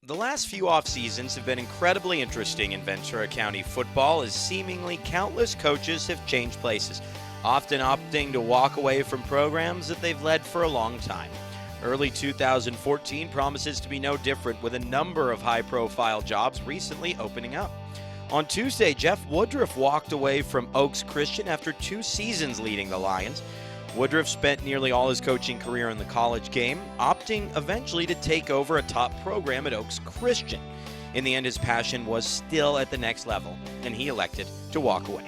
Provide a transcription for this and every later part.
The last few off seasons have been incredibly interesting in Ventura County football as seemingly countless coaches have changed places, often opting to walk away from programs that they've led for a long time. Early 2014 promises to be no different, with a number of high-profile jobs recently opening up. On Tuesday, Jeff Woodruff walked away from Oaks Christian after 2 seasons leading the Lions. Woodruff spent nearly all his coaching career in the college game, opting eventually to take over a top program at Oaks Christian. In the end, his passion was still at the next level, and he elected to walk away.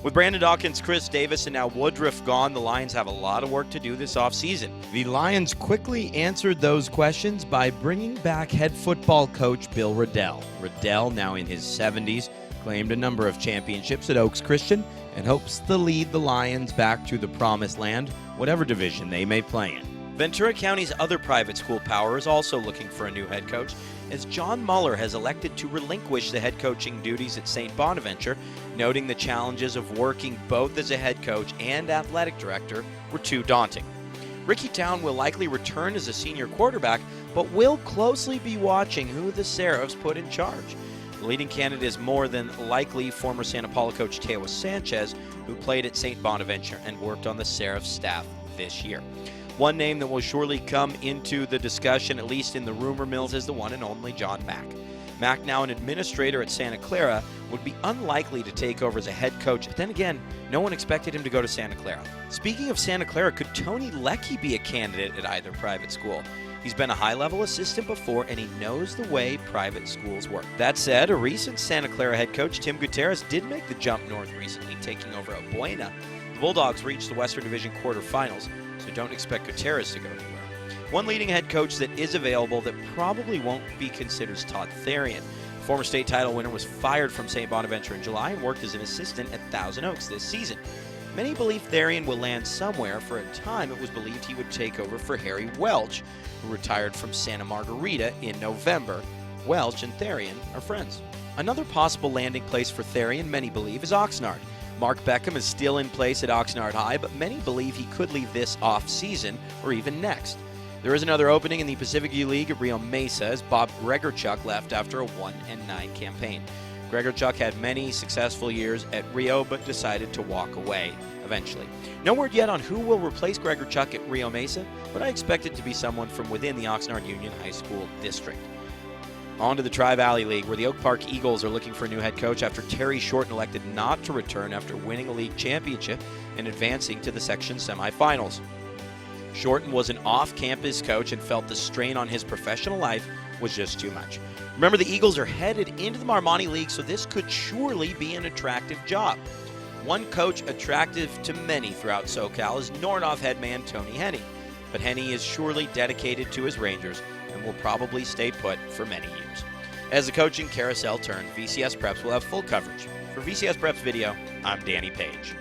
With Brandon Dawkins, Chris Davis, and now Woodruff gone, the Lions have a lot of work to do this offseason. The Lions quickly answered those questions by bringing back head football coach Bill Riddell. Riddell, now in his 70s, claimed a number of championships at Oaks Christian and hopes to lead the Lions back to the promised land, whatever division they may play in. Ventura County's other private school power is also looking for a new head coach, as John Muller has elected to relinquish the head coaching duties at St. Bonaventure, noting the challenges of working both as a head coach and athletic director were too daunting. Ricky Town will likely return as a senior quarterback, but will closely be watching who the Seraphs put in charge. The leading candidate is more than likely former Santa Paula coach Teo Sanchez, who played at St. Bonaventure and worked on the Seraphs staff this year. One name that will surely come into the discussion, at least in the rumor mills, is the one and only John Mack. Mack, now an administrator at Santa Clara, would be unlikely to take over as a head coach. Then again, no one expected him to go to Santa Clara. Speaking of Santa Clara, could Tony Leckie be a candidate at either private school? He's been a high-level assistant before, and he knows the way private schools work. That said, a recent Santa Clara head coach, Tim Gutierrez, did make the jump north recently, taking over at Buena. The Bulldogs reached the Western Division quarterfinals, so don't expect Gutierrez to go anywhere. One leading head coach that is available that probably won't be considered is Todd Therian. Former state title winner was fired from St. Bonaventure in July and worked as an assistant at Thousand Oaks this season. Many believe Therian will land somewhere. For a time, it was believed he would take over for Harry Welch, who retired from Santa Margarita in November. Welch and Therian are friends. Another possible landing place for Therian, many believe, is Oxnard. Mark Beckham is still in place at Oxnard High, but many believe he could leave this off-season or even next. There is another opening in the Pacific U League at Rio Mesa as Bob Gregorchuk left after a 1-9 campaign. Gregorchuk had many successful years at Rio, but decided to walk away eventually. No word yet on who will replace Gregorchuk at Rio Mesa, but I expect it to be someone from within the Oxnard Union High School district. On to the Tri-Valley League, where the Oak Park Eagles are looking for a new head coach after Terry Shorten elected not to return after winning a league championship and advancing to the section semifinals. Shorten was an off-campus coach and felt the strain on his professional life was just too much. Remember, the Eagles are headed into the Marmoni League, so this could surely be an attractive job. One coach attractive to many throughout SoCal is Nordhoff headman Tony Henne, but Henne is surely dedicated to his Rangers and will probably stay put for many years. As the coaching carousel turns, VCS Preps will have full coverage. For VCS Preps Video, I'm Danny Page.